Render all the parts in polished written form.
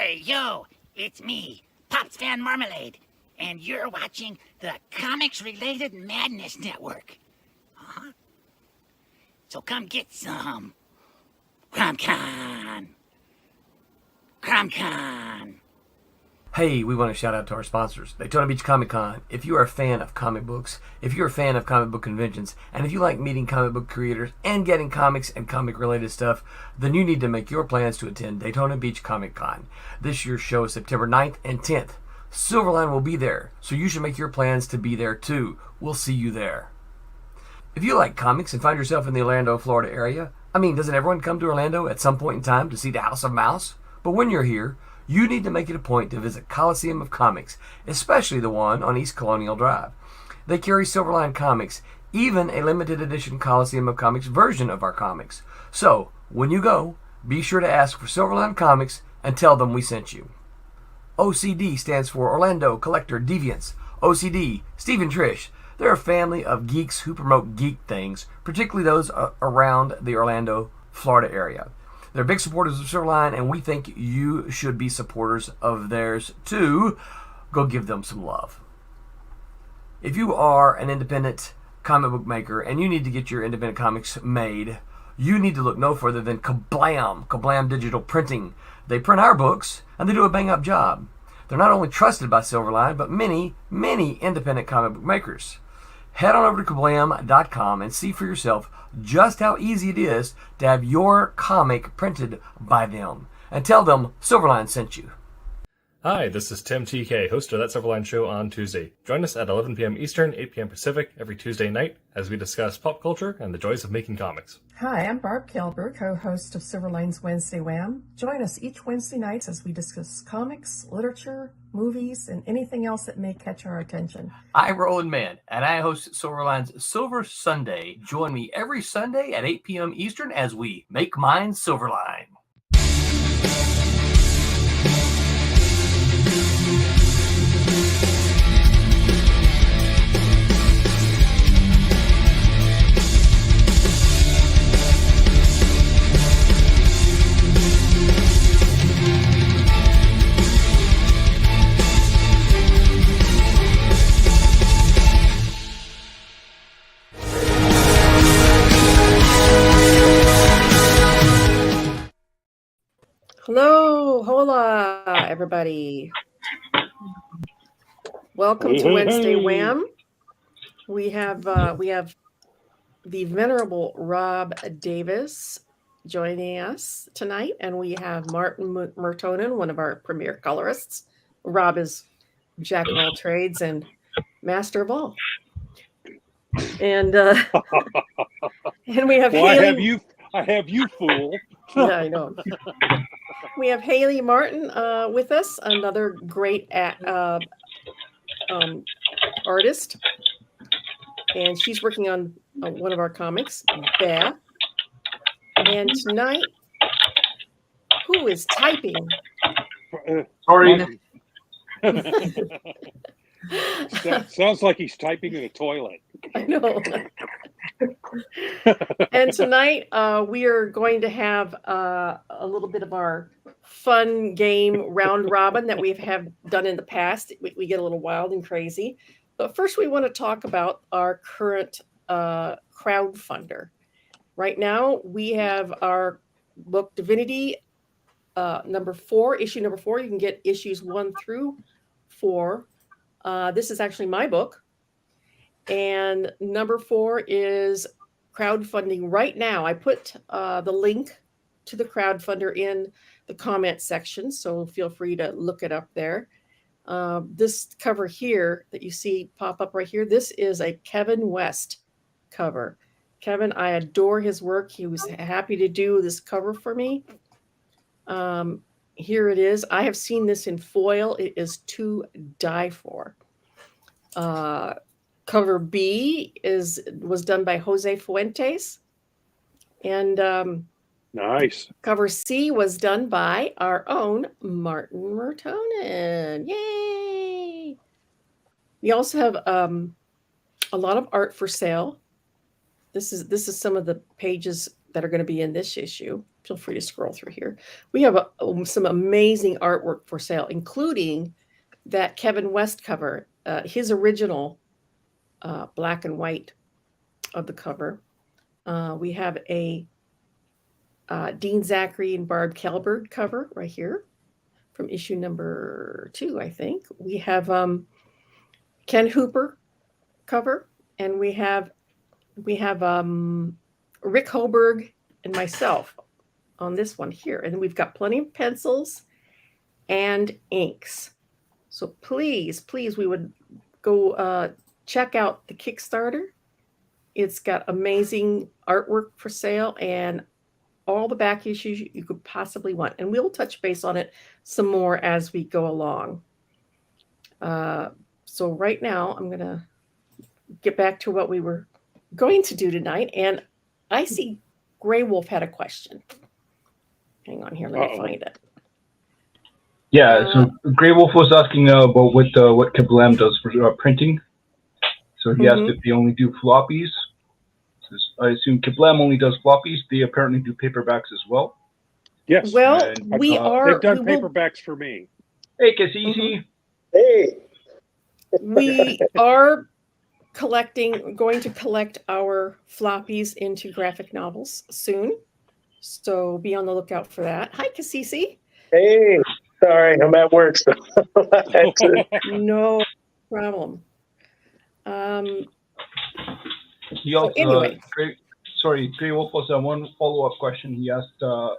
Hey, yo, it's me, Pops Van Marmalade, and you're watching the Comics-Related Madness Network. Uh-huh. So come get some. CromCon. CromCon. Hey, we want to shout out to our sponsors, Daytona Beach Comic Con. If you are a fan of comic books, if you're a fan of comic book conventions, and if you like meeting comic book creators and getting comics and comic-related stuff, then you need to make your plans to attend Daytona Beach Comic Con. This year's show is September 9th and 10th. Silverline will be there, so you should make your plans to be there too. We'll see you there. If you like comics and find yourself in the Orlando, Florida area, doesn't everyone come to Orlando at some point in time to see the House of Mouse? But when you're here, you need to make it a point to visit Coliseum of Comics, especially the one on East Colonial Drive. They carry Silverline comics, even a limited edition Coliseum of Comics version of our comics. So, when you go, be sure to ask for Silverline Comics and tell them we sent you. OCD stands for Orlando Collector Deviants. OCD, Steve and Trish, they're a family of geeks who promote geek things, particularly those around the Orlando, Florida area. They're big supporters of Silverline, and we think you should be supporters of theirs too. Go give them some love. If you are an independent comic book maker and you need to get your independent comics made, you need to look no further than Kablam Digital Printing. They print our books, and they do a bang-up job. They're not only trusted by Silverline, but many, many independent comic book makers. Head on over to kablam.com and see for yourself just how easy it is to have your comic printed by them. And tell them Silverline sent you. Hi, this is Tim TK, host of That Silverline Show on Tuesday. Join us at 11 p.m. Eastern, 8 p.m. Pacific every Tuesday night as we discuss pop culture and the joys of making comics. Hi, I'm Barb Kilber, co-host of Silverline's Wednesday Wham. Join us each Wednesday nights as we discuss comics, literature, movies, and anything else that may catch our attention. I'm Roland Mann, and I host Silverline's Silver Sunday. Join me every Sunday at 8 p.m. Eastern as we make mine Silverline. Hello, hola, everybody. Welcome to Wednesday Wham. We have the venerable Rob Davis joining us tonight, and we have Martin Mertonen, one of our premier colorists. Rob is jack of all trades and master of all. And and we have Haley. I have you, fool. Yeah, I know. We have Haley Martin with us, another great artist, and she's working on one of our comics, Beth. And tonight, who is typing? Sorry. Sounds like he's typing in a toilet. I know. And tonight we are going to have a little bit of our fun game round robin that we have done in the past. We get a little wild and crazy. But first we want to talk about our current crowdfunder. Right now we have our book Divinity number 4, issue number 4. You can get issues 1 through 4. This is actually my book. And number 4 is crowdfunding right now. I put the link to the crowdfunder in the comment section, so feel free to look it up there. This cover here that you see pop up right here, this is a Kevin West cover. Kevin, I adore his work. He was happy to do this cover for me. Here it is. I have seen this in foil. It is to die for. Cover B was done by Jose Fuentes, and nice. Cover C was done by our own Martin Mertonen. Yay! We also have a lot of art for sale. This is some of the pages that are going to be in this issue. feel free to scroll through here. We have some amazing artwork for sale, including that Kevin West cover, his original black and white of the cover. We have a Dean Zachary and Barb Kelberg cover right here from issue number 2, I think. We have Ken Hooper cover, and we have Rick Hoberg and myself on this one here. And we've got plenty of pencils and inks. So please, we would go check out the Kickstarter. It's got amazing artwork for sale and all the back issues you could possibly want. And we'll touch base on it some more as we go along. So right now, I'm going to get back to what we were going to do tonight. And I see Grey Wolf had a question. Hang on here, let me find it. Yeah, so Grey Wolf was asking about what Kablam does for printing. So he asked if they only do floppies. I assume Kablam only does floppies. They apparently do paperbacks as well. Yes. Well, and we are. They've done paperbacks for me. Hey, Cassisi. Hey. We are going to collect our floppies into graphic novels soon. So be on the lookout for that. Hi, Cassisi. Hey. Sorry, I'm at work. So No problem. He also, anyway. Grey Wolf was one follow-up question. He asked, not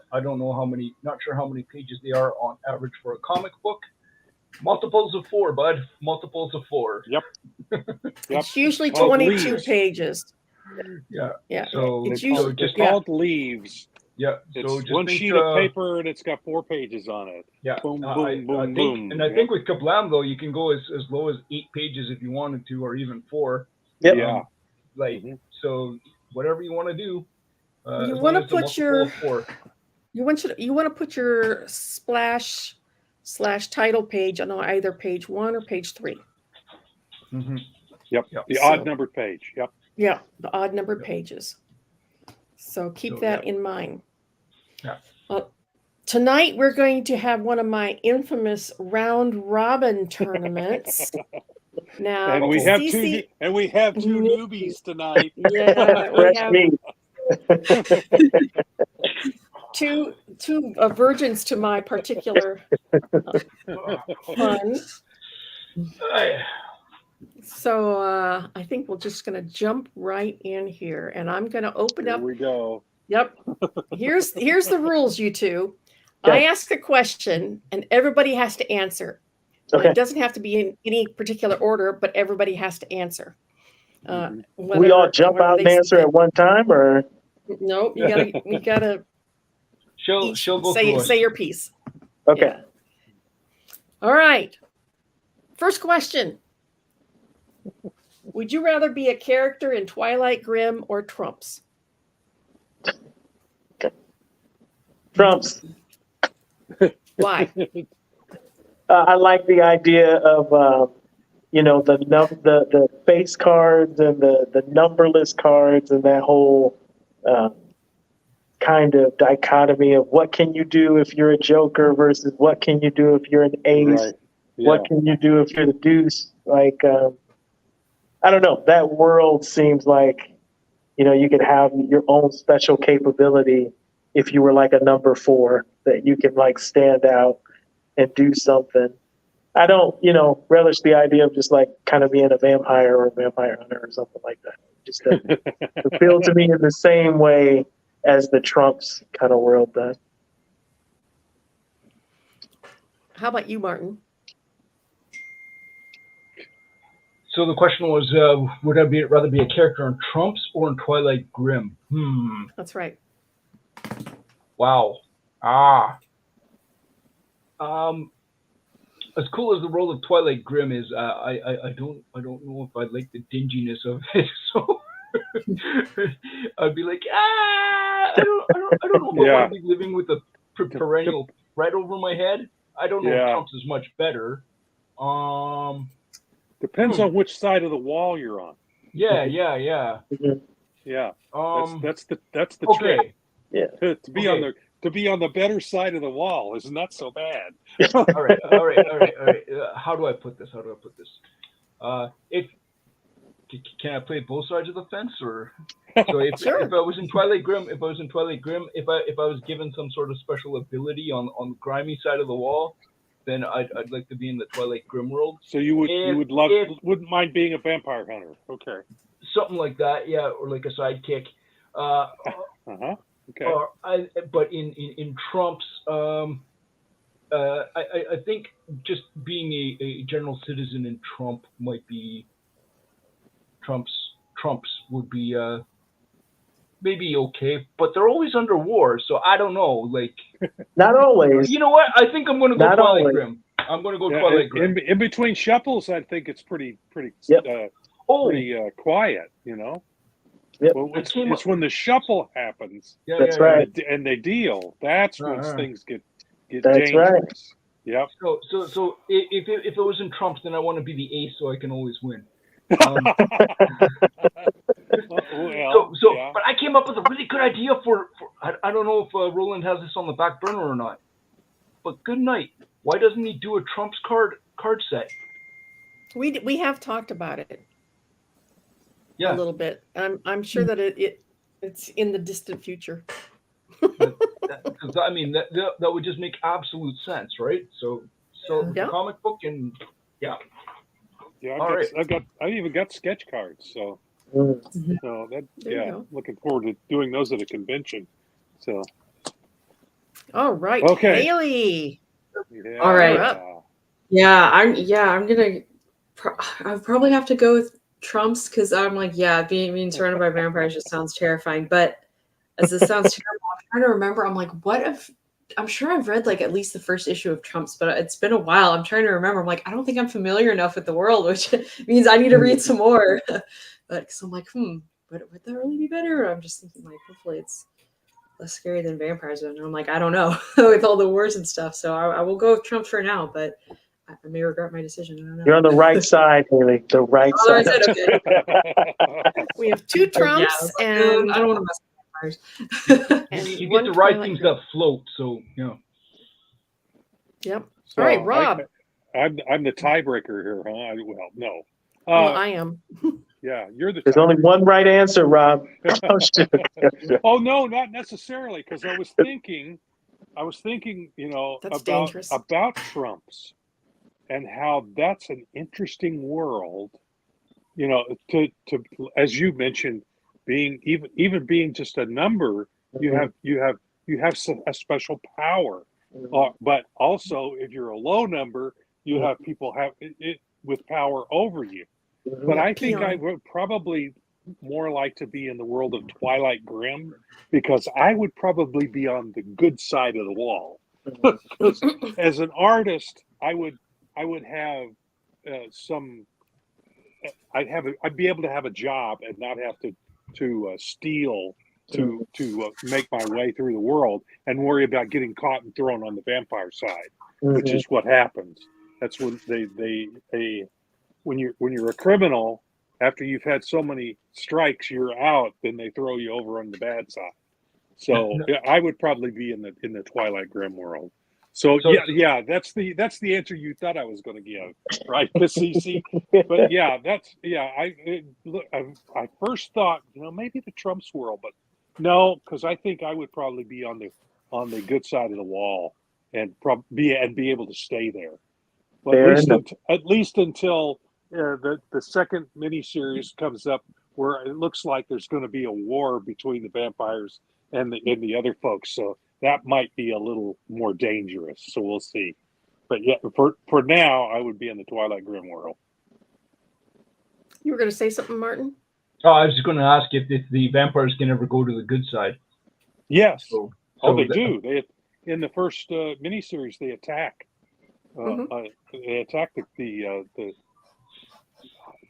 sure how many pages they are on average for a comic book. Multiples of 4, bud. Multiples of 4. Yep. It's usually 22 pages. Yeah. Yeah. So it's usually just called leaves. Yeah. It's so just one sheet of paper and it's got 4 pages on it. Yeah. Boom, boom, boom, boom. And I think with Kablam though, you can go as low as 8 pages if you wanted to, or even 4. Yep. Yeah. So whatever you want to do. You want to put your splash/title page on either page 1 or page 3. Mm-hmm. Yep. The odd numbered page. Yep. Yeah, the odd numbered pages. So keep that in mind. Yeah. Tonight we're going to have one of my infamous round robin tournaments. Now, and we have two newbies tonight. Yeah, we have two virgins to my particular fun. So I think we're just going to jump right in here, and I'm going to open up. Here we go. Yep. Here's the rules, you two. Okay. I ask a question, and everybody has to answer. Okay. It doesn't have to be in any particular order, but everybody has to answer. We all jump out and answer at one time, or no? You gotta. She'll go through say your piece. Okay. Yeah. All right. First question. Would you rather be a character in Twilight Grimm or Trumps? Trumps. Why? I like the idea of the face cards and the numberless cards and that whole kind of dichotomy of what can you do if you're a Joker versus what can you do if you're an ace. Right. Yeah. What can you do if you're the deuce? Like, I don't know. That world seems like, you could have your own special capability if you were like a number 4 that you can like stand out and do something. I don't, relish the idea of just like kind of being a vampire or a vampire hunter or something like that. It just doesn't appeal to me in the same way as the Trumps kind of world does. How about you, Martin? So the question was, would I rather be a character in Trumps or in Twilight Grimm? That's right. Wow. As cool as the world of Twilight Grimm is, I don't know if I like the dinginess of it. So I'd be like, I don't know if I want to be living with a perennial threat over my head. I don't know if Trumps is much better. Depends on which side of the wall you're on. Yeah. Yeah. That's the okay. trick. Yeah. To be on the to be on the better side of the wall is not so bad. All right. How do I put this? If can I play both sides of the fence, or so if I was in Twilight Grim, if I was given some sort of special ability on the grimy side of the wall, then I'd like to be in the Twilight Grim world. So wouldn't mind being a vampire hunter. Okay. Something like that, yeah, or like a sidekick. Okay. But in Trump's, I think just being a general citizen in Trump might be Trump's would be maybe okay, but they're always under war, so I don't know. Like, not always. You know what? I think I'm going to go Twilight Grim. I'm going to go Twilight Grim. In between shuffles, I think it's pretty quiet. You know. Yep. Well, it's when the shuffle happens. That's right. And they deal. That's when things get That's dangerous. Right. Yep. So if it was in Trump's, then I want to be the ace so I can always win. But I came up with a really good idea for I don't know if Roland has this on the back burner or not. But good night. Why doesn't he do a Trump's card set? We have talked about it. Yeah. A little bit. I'm sure that it's in the distant future. I mean that would just make absolute sense, right? So comic book and yeah. Yeah, I even got sketch cards, so looking forward to doing those at a convention. So all right, okay. Haley. Yeah. All right. I'm gonna. I probably have to go with Trump's because I'm like, being surrounded by vampires just sounds terrifying. But as this sounds terrible, I'm trying to remember. I'm like, what if? I'm sure I've read like at least the first issue of Trump's, but it's been a while. I'm trying to remember. I'm like, I don't think I'm familiar enough with the world, which means I need to read some more. But because I'm like, would that really be better? Or I'm just thinking like, hopefully it's less scary than vampires. And I'm like, I don't know with all the wars and stuff. So I will go with Trump for now, but I may regret my decision. I don't know. You're on the right side, Haley. The right side. Okay. We have two Trumps, and I don't want to mess with vampires. And you get to ride things that float, so Yep. So all right, Rob. I'm the tiebreaker here, huh? No. I am. Yeah, you're the. There's only one right answer, Rob. Oh no, not necessarily, because I was thinking, about Trump's and how that's an interesting world, to as you mentioned, being even being just a number, you have a special power, but also if you're a low number, you have people have it with power over you. But I think I would probably more like to be in the world of Twilight Grim, because I would probably be on the good side of the wall. As an artist, I would have I'd be able to have a job and not have to steal to make my way through the world and worry about getting caught and thrown on the vampire side, which is what happens. That's when they when you're a criminal, after you've had so many strikes, you're out, then they throw you over on the bad side. So I would probably be in the Twilight Grim world. So that's the answer you thought I was going to give, right, Miss CC? But I first thought maybe the Trump's world, but no, because I think I would probably be on the good side of the wall and be able to stay there. Well, at least until the second miniseries comes up, where it looks like there's going to be a war between the vampires and the other folks. So that might be a little more dangerous. So we'll see. But for now, I would be in the Twilight Grim world. You were going to say something, Martin? Oh, I was just going to ask if the vampires can ever go to the good side. Yes. They do. They in the first miniseries they attack. They attack the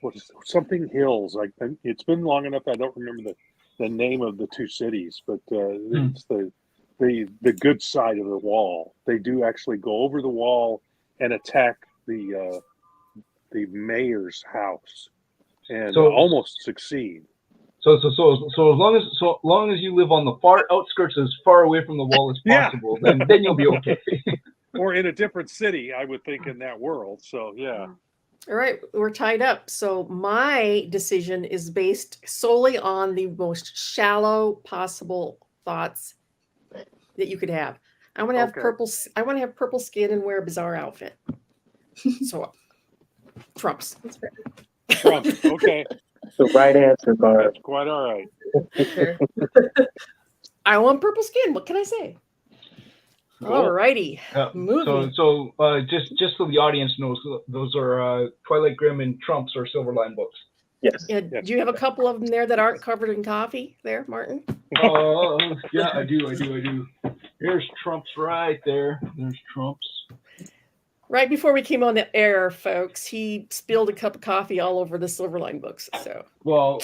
what is something hills. It's been long enough. I don't remember the name of the two cities, but it's the good side of the wall. They do actually go over the wall and attack the mayor's house, and almost succeed. So as long as you live on the far outskirts, as far away from the wall as possible, then you'll be okay. Or in a different city, I would think, in that world. So yeah. All right, we're tied up. So my decision is based solely on the most shallow possible thoughts that you could have. I want to have purple. I want to have purple skin and wear a bizarre outfit. So Trumps. Trumps. Okay. The right answer, Barb. That's quite all right. I want purple skin. What can I say? Cool. All righty. Movie. So just so the audience knows, those are Twilight Grim and Trumps or Silverline books. Yes. Yeah, do you have a couple of them there that aren't covered in coffee there, Martin? Yeah, I do. Here's Trumps right there. There's Trumps. Right before we came on the air, folks, he spilled a cup of coffee all over the Silverline books. So, well,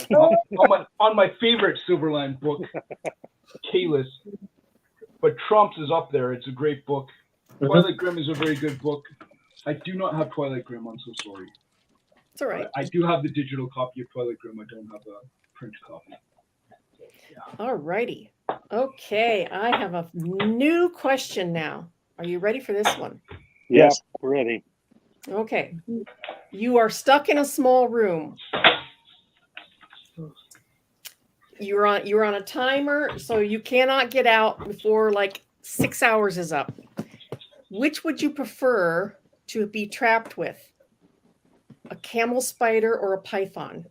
on my favorite Silverline book, Kalis, but Trumps is up there. It's a great book. Twilight Grim is a very good book. I do not have Twilight Grim. I'm so sorry. It's all right. I do have the digital copy of Twilight Grim. I don't have a print copy. Yeah. All righty. Okay, I have a new question now. Are you ready for this one? Yes, ready. Okay. You are stuck in a small room. You're on a timer, so you cannot get out before like 6 hours is up. Which would you prefer to be trapped with? A camel spider or a python?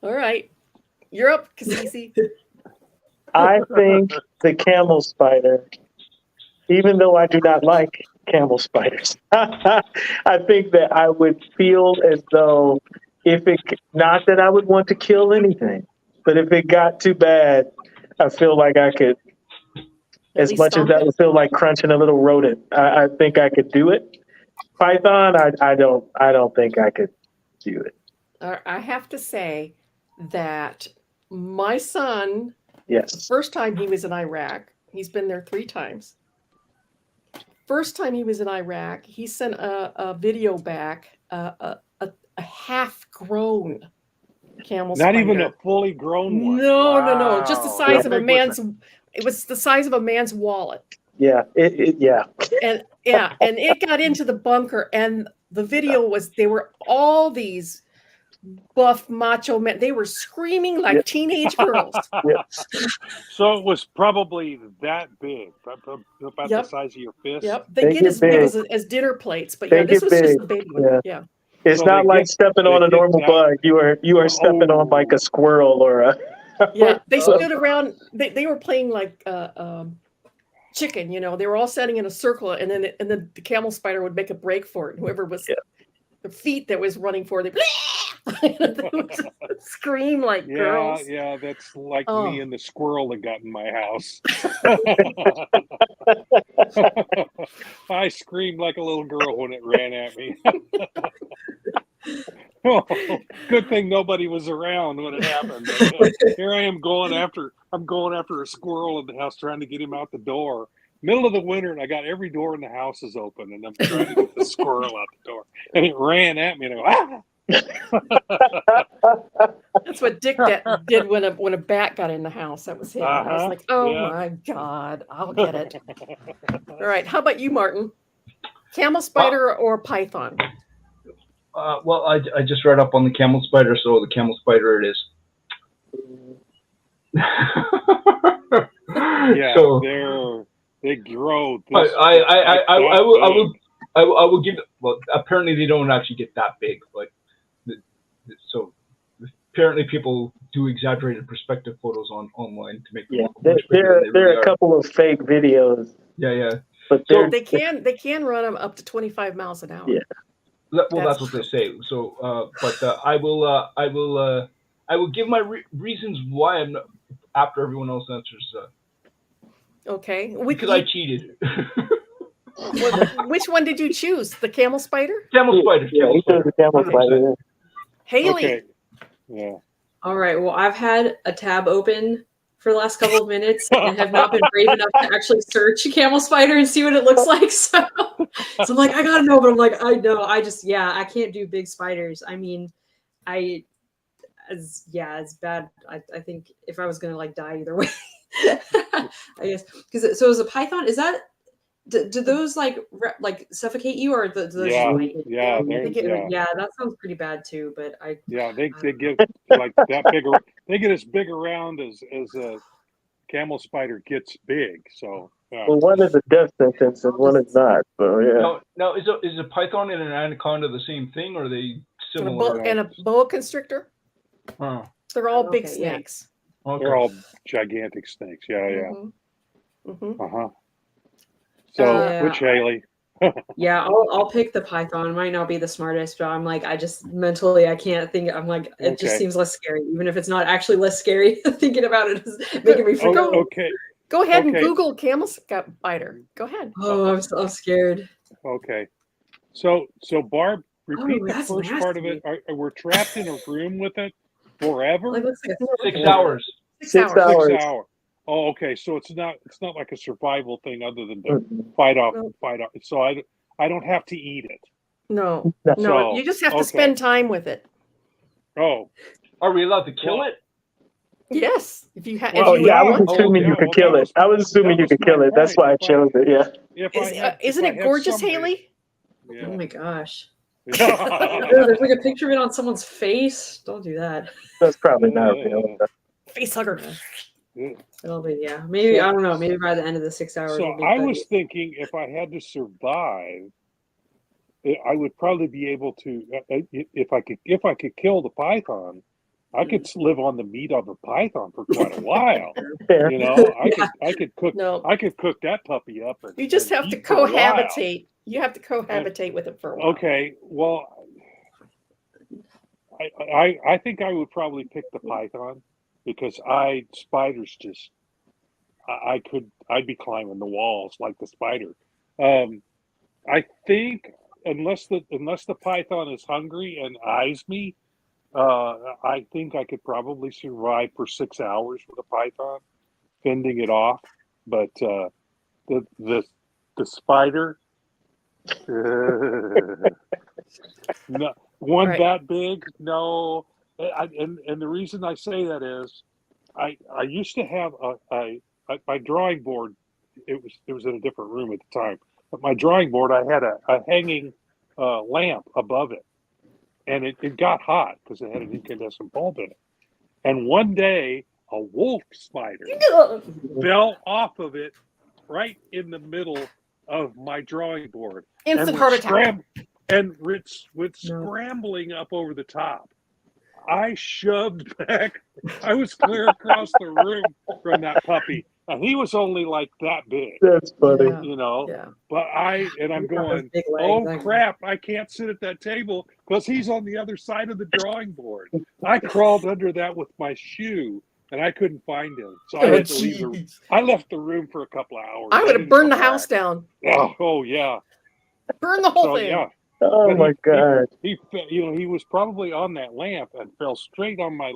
All right. You're up, Kasisi. I think the camel spider, even though I do not like camel spiders, I think that I would feel as though not that I would want to kill anything, but if it got too bad, I feel like I could, as much as that would feel like crunching a little rodent, I think I could do it. Python, I don't think I could do it. I have to say that my son, yes, the first time he was in Iraq, he's been there 3 times. First time he was in Iraq, he sent a video back, a half-grown camel spider. Not even a fully grown one. No, wow. no, just the size of a man's. It was the size of a man's wallet. Yeah, yeah. And it got into the bunker, and the video was they were all these buff macho men. They were screaming like teenage girls. So it was probably that big, about the size of your fist. Yep, they get as big as dinner plates, but this was just the baby one. Yeah. It's not like stepping on a normal bug. You are stepping on like a squirrel or a. Yeah, they stood around. They were playing like chicken. They were all standing in a circle, and then the camel spider would make a break for it. And whoever was the feet that was running for it, they would scream like girls. Yeah, that's like me and the squirrel that got in my house. I screamed like a little girl when it ran at me. Good thing nobody was around when it happened. Here I am going after a squirrel in the house, trying to get him out the door. Middle of the winter, and I got every door in the house is open, and I'm trying to get the squirrel out the door, and it ran at me, and I That's what Dick did when a bat got in the house. That was him. I was like, my God, I'll get it. All right, how about you, Martin? Camel spider or python? Well, I just read up on the camel spider, so the camel spider it is. They grow. I will give. Well, apparently they don't actually get that big, but so apparently people do exaggerated perspective photos online to make them look much bigger than they really are a couple of fake videos. Yeah. But they can run them up to 25 miles an hour. Yeah. Well, that's what they say. So, but I will give my reasons why I'm not, after everyone else answers. Okay. Because I cheated. Which one did you choose? The camel spider? Camel spider. Yeah, he chose the camel spider. Haley. Okay. Yeah. All right. Well, I've had a tab open for the last couple of minutes and have not been brave enough to actually search a camel spider and see what it looks like. So I'm like, I gotta know, but I'm like, I know. I can't do big spiders. I mean, as bad. I think if I was gonna like die either way, I guess because so is a python. Is that do those like suffocate you or do those Yeah, just bite? yeah, Yeah, that sounds pretty bad too. But they get like that bigger. They get as big around as a camel spider gets big. So Well, one is a death sentence and one is not. So yeah. Now is a python and an anaconda the same thing, or are they similar? And a boa constrictor. Oh, They're all big Okay, yeah. snakes. okay. they're all gigantic snakes. Yeah, yeah. Mhm. Uh-huh. So Yeah. which Haley? yeah, I'll pick the python. It might not be the smartest, but I'm like, I just mentally I can't think. I'm like, it just Okay. seems less scary, even if it's not actually less scary. Thinking about it is making me freak out. Okay. Go ahead and Okay. Google camel spider. Go ahead. Oh, I'm so scared. Okay. So Barb, repeat the that's first part of it. We're trapped in a room with it forever? Like, looks like a 6 hours. 6 hours. 6 hours. Oh, okay. So it's not like a survival thing other than to fight off. So I don't have to eat it. No, So, you just have to okay. spend time with it. Oh. Are we allowed to kill it? Yes, if you have. Well, Oh yeah, I was Oh, assuming yeah, you could well, kill that it. was- I was assuming that you was could my kill it. That's why I point. chose it. Yeah. Isn't it gorgeous, Haley? Oh Yeah. my gosh. Yeah. There's like a picture of it on someone's face. Don't do that. That's probably not real. Face hugger. It'll be maybe So- I don't know. Maybe by the end of the 6 hours. So we'll be I better. was thinking if I had to survive, I would probably be able to. If I could kill the python, I could live on the meat of a python for quite a while. Fair. You know, I could cook. No. I could cook that puppy up. And, You just and have to eat for a while. cohabitate. You have to cohabitate with it for a while. Okay, well, I think I would probably pick the python because spiders just I'd be climbing the walls like the spider. I think unless the python is hungry and eyes me, I think I could probably survive for 6 hours with a python, fending it off. But the spider, no, one Right. that big, no. And the reason I say that is, I used to have my drawing board. It was in a different room at the time, but my drawing board, I had a hanging lamp above it, and it got hot because it had an incandescent bulb in it. And one day, a wolf spider fell off of it right in the middle of my drawing board. Instant and heart went attack. and went scrambling up over the top. I shoved back. I was clear across the room from that puppy. And he was only like that big, That's funny. Yeah. you know. Yeah. But I'm He's got going, those big legs, oh I- crap, I can't sit at that table because he's on the other side of the drawing board. I crawled under that with my shoe and I couldn't find him. So I had to leave the I left the room for a couple of hours. I would have didn't burned the come house back. down. Oh yeah. Burn the whole So thing. yeah. Oh But my God. He he was probably on that lamp and fell straight on my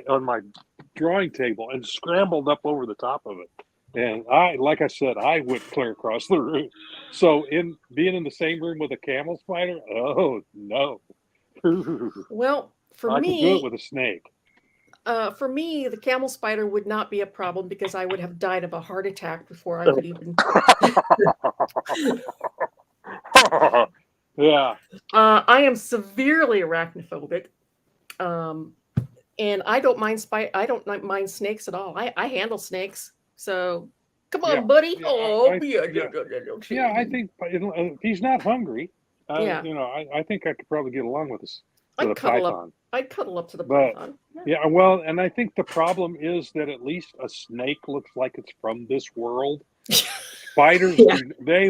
on my drawing table and scrambled up over the top of it. And like I said, I went clear across the room. So in being in the same room with a camel spider, oh no. Well, I could do it with a snake. for me, the camel spider would not be a problem because I would have died of a heart attack before I could even. Yeah. I am severely arachnophobic, and I don't mind I don't mind snakes at all. I handle snakes, so come on, Yeah. buddy. Yeah, Oh, Yeah, I think if he's not hungry, Yeah. I think I could probably get along with a I'd cuddle up. python. I'd cuddle up to the But- python. Yeah, well, and I think the problem is that at least a snake looks like it's from this world. Spiders, Yeah. they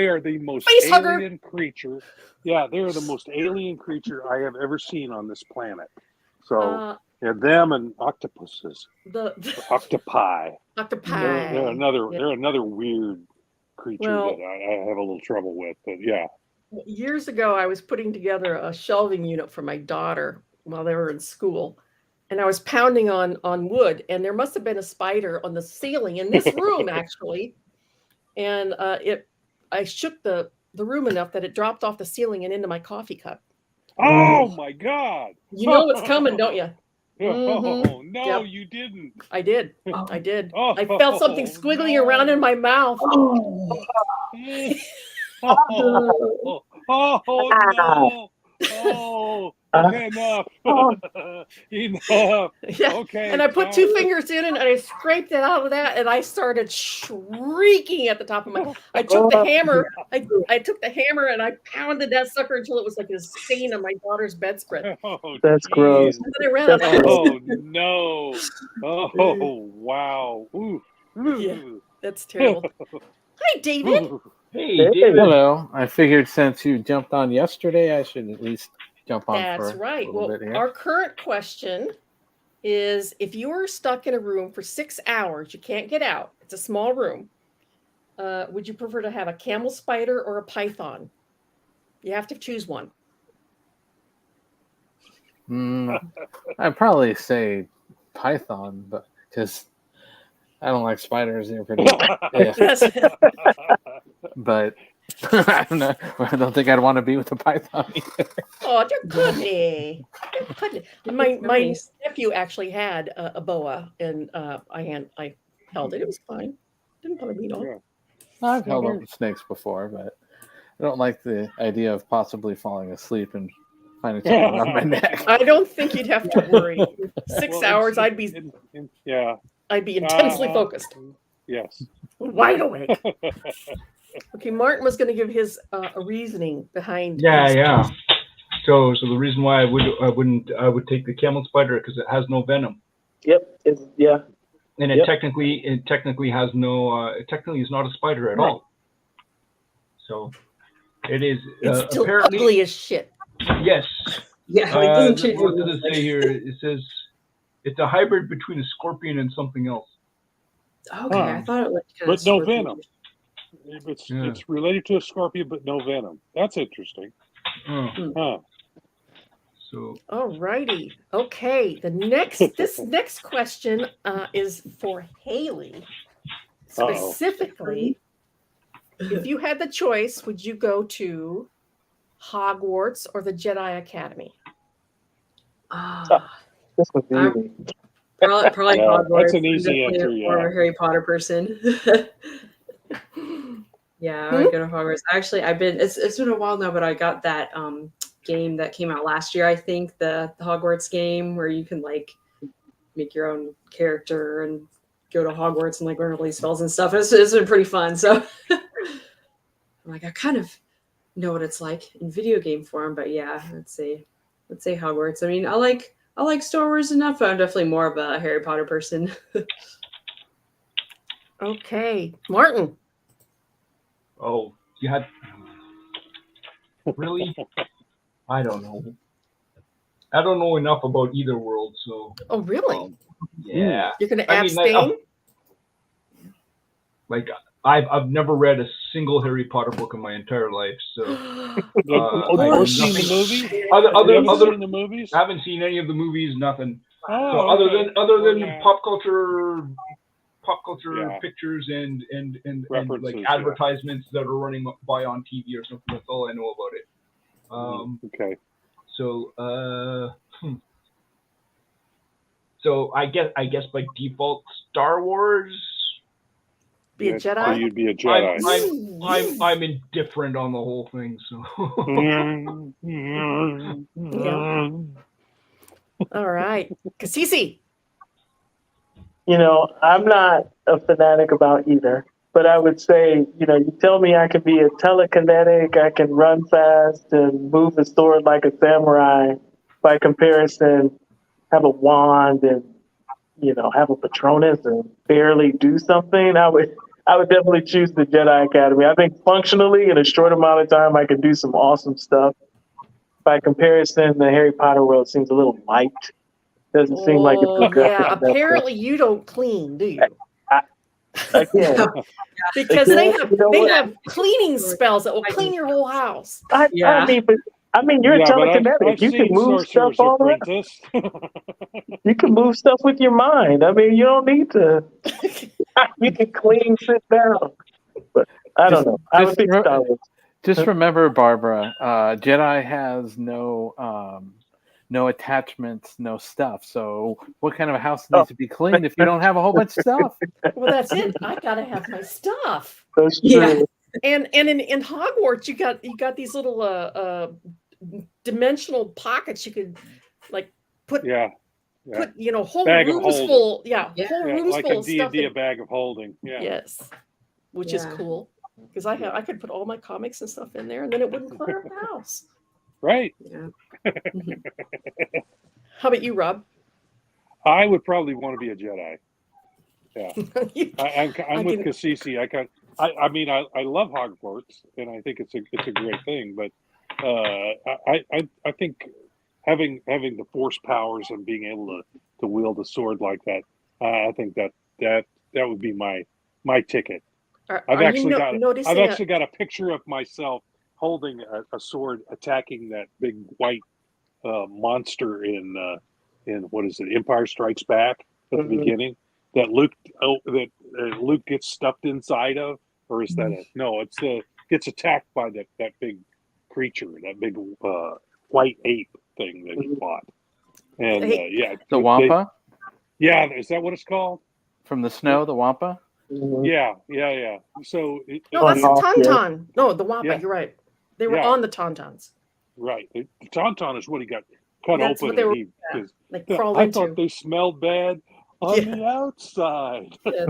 are the most Face hugger. alien creature. Yeah, they are the most alien creature I have ever seen on this planet. So yeah, them and octopuses, The octopi. octopi. They're another Yeah. they're another weird creature Well- that I have a little trouble with. But yeah, Years ago, I was putting together a shelving unit for my daughter while they were in school, and I was pounding on wood, and there must have been a spider on the ceiling in this room actually, and I shook the room enough that it dropped off the ceiling and into my coffee cup. Oh my God! You know what's coming, don't you? Oh no, Yep. you didn't. I did. I did. Oh, I felt something squiggling around in my mouth. Oh no! Oh, enough! Enough! Yeah. Okay. And I put 2 fingers in and I scraped it out of that, and I started shrieking at the top of my. I took the hammer. I took the hammer and I pounded that sucker until it was like a stain on my daughter's bedspread. Oh, That's gross. And then I ran out of Oh no! Oh wow! Ooh. Yeah, that's terrible. Hi, David. Hey, David. Hello. I figured since you jumped on yesterday, I should at least jump on That's for right. a little Well, bit here. our current question is, if you were stuck in a room for 6 hours, you can't get out. It's a small room. Would you prefer to have a camel spider or a python? You have to choose one. I'd probably say Python, but because I don't like spiders. They're pretty. Yeah. But I don't know. I don't think I'd want to be with a python either. Oh, they're cuddly. They're cuddly. My nephew actually had a boa, and I held it. It was fine. Didn't bother me at all. Yeah. I've held on to snakes before, but I don't like the idea of possibly falling asleep and finding something on my neck. I don't think you'd have to worry. 6 hours, I'd be intensely focused. Yes. Wide awake. Okay, Martin was going to give his a reasoning behind. Yeah. So the reason why I would take the camel spider because it has no venom. Yep. And it technically has no. It technically is not a spider at all. So it is. It's still apparently ugly as shit. Yes. Yeah. It doesn't change what does it say here? It says it's a hybrid between a scorpion and something else. Okay, I thought it was kind But of no scorpion. venom. It's related to a scorpion, but no venom. That's interesting. Huh. So. All righty. Okay. This next question is for Haley. Specifically, if you had the choice, would you go to Hogwarts or the Jedi Academy? This was easy. Probably Hogwarts. That's an easy I'm answer. definitely a former Harry Potter person. Yeah, I would go to Hogwarts. Actually, it's been a while now, but I got that game that came out last year. I think the Hogwarts game where you can like make your own character and go to Hogwarts and like learn all these spells and stuff. It's been pretty fun. So I'm like, I kind of know what it's like in video game form, but yeah, let's say Hogwarts. I mean, I like Star Wars enough, but I'm definitely more of a Harry Potter person. Okay, Martin. Oh, you had really? I don't know. I don't know enough about either world, so. Oh, really? Yeah. You're going to abstain? I've never read a single Harry Potter book in my entire life, so. Or seen the movie? Other seen the movies? I haven't seen any of the movies. Nothing. Oh, so other than pop culture pictures and like advertisements that are running by on TV or something. That's all I know about it. Okay. So so I guess by default Star Wars. Be a Jedi. So you'd be a Jedi. I'm indifferent on the whole thing. So. Yeah. All right, Kasisi. I'm not a fanatic about either, but I would say, you tell me I can be a telekinetic, I can run fast and move a sword like a samurai. By comparison, have a wand and, have a Patronus and barely do something. I would definitely choose the Jedi Academy. I think functionally, in a short amount of time, I can do some awesome stuff. By comparison, the Harry Potter world seems a little light. Doesn't seem like it's yeah. Apparently, you don't clean, do you? Again, because they have cleaning spells that will clean your whole house. I mean, I mean, you're Yeah, but telekinetic. I've You can seen move stuff Sorcerer's all around. Apprentice. You can move stuff with your mind. I mean, you don't need to. You can clean sit down. But I don't know. I would pick Star Wars. Just remember, Barbara, Jedi has no attachments, no stuff. So what kind of a house needs to be cleaned if you don't have a whole bunch of stuff? Well, that's it. I gotta have my stuff. That's Yeah. true. And in Hogwarts, you got these little dimensional pockets you could like put Yeah. put whole Bag of rooms holding. full, whole Yeah, rooms like full a of stuff. D&D, a bag of holding. Yeah. Yes, which is Yeah. cool because I could put all my comics and stuff in there, and then it wouldn't clutter up the house. Right. Yeah. How about you, Rob? I would probably want to be a Jedi. Yeah. I'm I with can- Cassisi. I mean, I love Hogwarts, and I think it's a great thing. But I think having the Force powers and being able to wield a sword like that, I think that would be my ticket. I've actually got a picture of myself holding a sword attacking that big white monster in what is it, Empire Strikes Back at the beginning that Luke gets stuffed inside of, or is that gets attacked by that big creature, that big white ape thing that he fought, and The Wampa is that what it's called? from the snow, the Wampa. Yeah. So no, that's the Tauntaun. No, the Wampa. Yeah. You're right. They were on the Tauntauns. Right, the Tauntaun is what he got cut That's open. what they were. And crawled I into. thought they smelled bad on the outside. Yes.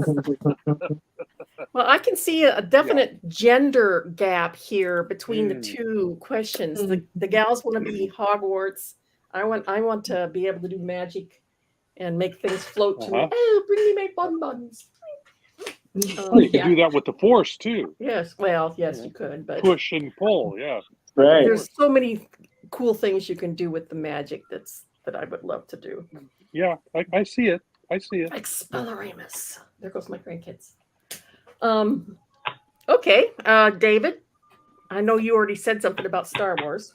Well, I can see a definite gender gap here between the two questions. The gals want to be Hogwarts. I want to be able to do magic and make things float to me. Oh, bring me my bonbons. You can do that with the Force too. Yes, well, yes, you could, but push and pull. Yeah, right. There's so many cool things you can do with the magic that I would love to do. Yeah, I see it. I see it. Expelliarmus. There goes my grandkids. Okay, David, I know you already said something about Star Wars.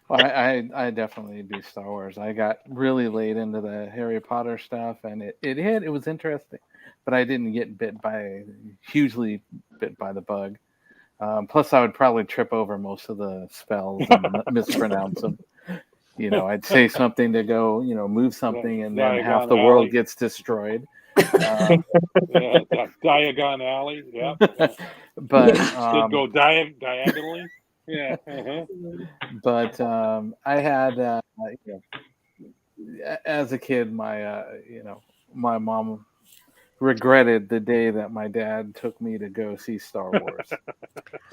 Well, I definitely do Star Wars. I got really late into the Harry Potter stuff, and it was interesting, but I didn't get hugely bit by the bug. Plus, I would probably trip over most of the spells and mispronounce them. I'd say something to go, move something, and then half the world gets destroyed. Diagon Alley. Yeah. But go diagonally. Yeah. But I had, as a kid, my mom regretted the day that my dad took me to go see Star Wars.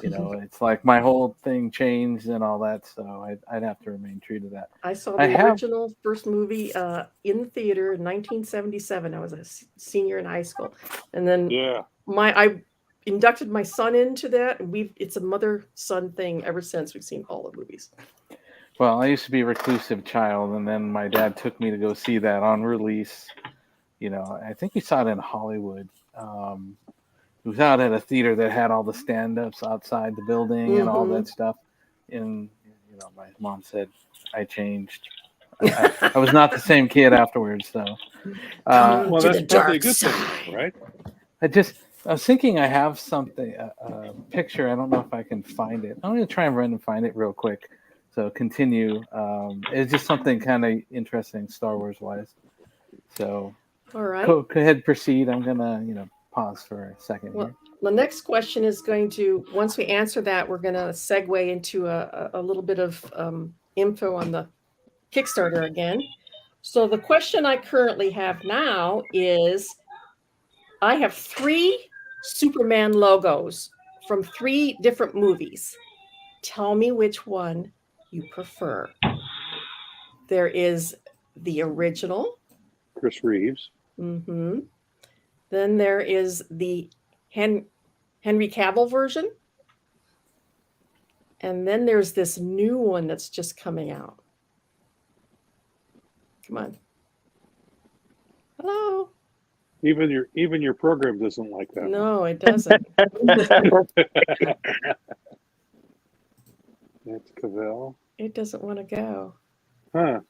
It's like my whole thing changed and all that, so I'd have to remain true to that. I saw the original first movie in the theater in 1977. I was a senior in high school, and then I inducted my son into that, and it's a mother-son thing ever since. We've seen all the movies. Well, I used to be a reclusive child, and then my dad took me to go see that on release. I think we saw it in Hollywood. It was out at a theater that had all the stand-ups outside the building and all that stuff. And my mom said I changed. I was not the same kid afterwards, though. Well, that's probably a good thing, right? I was thinking I have something, a picture. I don't know if I can find it. I'm going to try and run and find it real quick. So continue. It's just something kind of interesting Star Wars wise. So all right. Go ahead, proceed. I'm going to pause for a second here. The next question is going to, once we answer that, we're going to segue into a little bit of info on the Kickstarter again. So the question I currently have now is, I have 3 Superman logos from 3 different movies. Tell me which one you prefer. There is the original. Chris Reeves. Mm-hmm. Then there is the Henry Cavill version. And then there's this new one that's just coming out. Come on. Hello. Even your program doesn't like that. No, it doesn't. That's Cavill. It doesn't want to go. Huh.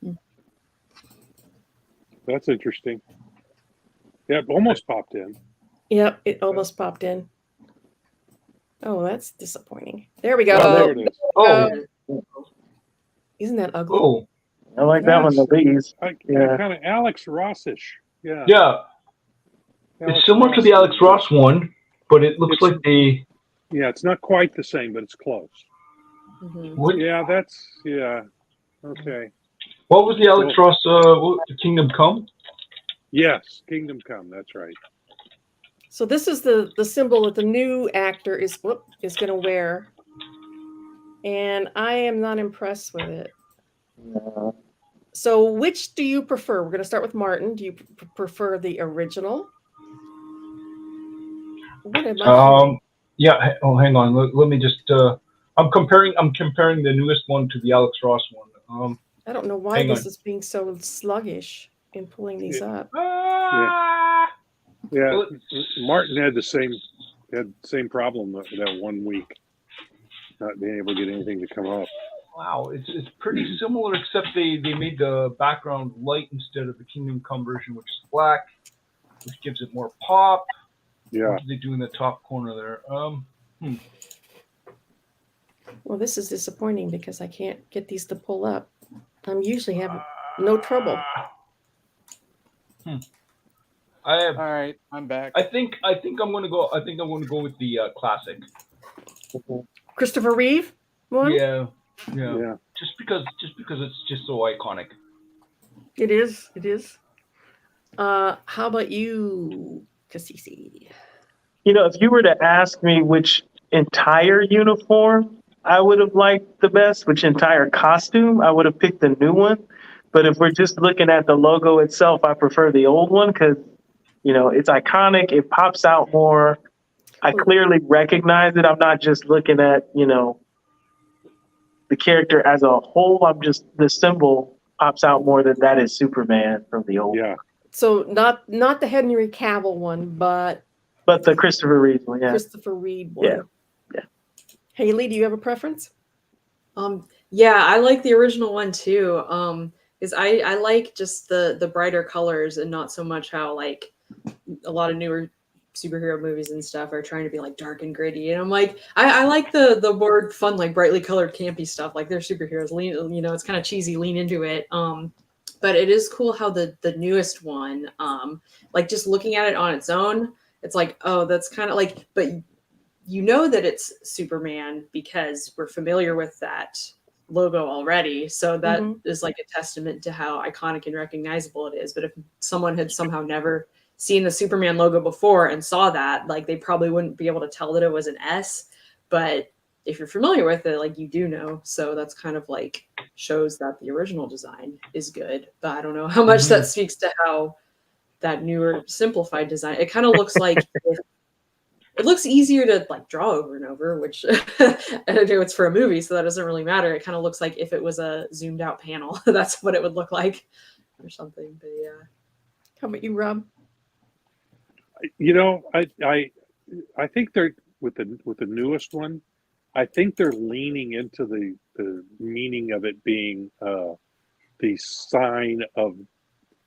That's interesting. Yeah, it almost popped in. Yep, it almost popped in. Oh, that's disappointing. There we go. Oh, there it is. Oh, Isn't that ugly? oh, I like that one, the bees. Yeah. Kind of Alex Rossish. Yeah. yeah. Alex It's similar to Ross the Alex is- Ross one, but it looks like they. Yeah, it's not quite the same, but it's close. Mhm. What, Yeah, okay. what was the Alex Ross? Kingdom Come? Yes, Kingdom Come. That's right. So this is the symbol that the new actor is going to wear, and I am not impressed with it. So which do you prefer? We're going to start with Martin. Do you prefer the original? What am I hearing? Yeah. Oh, hang on. Let me just. I'm comparing the newest one to the Alex Ross one. I don't know why this is being so sluggish in pulling these up. Yeah, Martin had the same problem that 1 week, not being able to get anything to come up. Wow, it's pretty similar, except they made the background light instead of the Kingdom Come version, which is black, which gives it more pop. Yeah. What did they do in the top corner there? Well, this is disappointing because I can't get these to pull up. I'm usually having no trouble. All right, I'm back. I think I'm gonna go. I think I'm gonna go with the classic. Christopher Reeve one? Yeah. Just because it's just so iconic. It is. How about you, Cassisi? If you were to ask me which entire uniform I would have liked the best, which entire costume, I would have picked the new one. But if we're just looking at the logo itself, I prefer the old one because, it's iconic. It pops out more. I clearly recognize it. I'm not just looking at, the character as a whole. I'm just, the symbol pops out more that is Superman from the old. Yeah. So not the Henry Cavill one, but the Christopher Reeve one. Yeah. Christopher Reeve one. Yeah. Haley, do you have a preference? Yeah, I like the original one too. Because I like just the brighter colors and not so much how like a lot of newer superhero movies and stuff are trying to be like dark and gritty. And I'm like, I like the more fun, like brightly colored, campy stuff. Like they're superheroes, it's kind of cheesy, lean into it. But it is cool how the newest one, like just looking at it on its own, it's like, oh, that's kind of like, but that it's Superman because we're familiar with that logo already. So that is like a testament to how iconic and recognizable it is. But if someone had somehow never seen the Superman logo before and saw that, like they probably wouldn't be able to tell that it was an S. But if you're familiar with it, like you do know. So that's kind of like shows that the original design is good. But I don't know how much that speaks to how that newer simplified design, it kind of looks like it looks easier to like draw over and over, which I don't know, it's for a movie, so that doesn't really matter. It kind of looks like if it was a zoomed out panel, that's what it would look like or something. But yeah. How about you, Rob? I think they're with the newest one. I think they're leaning into the meaning of it being the sign of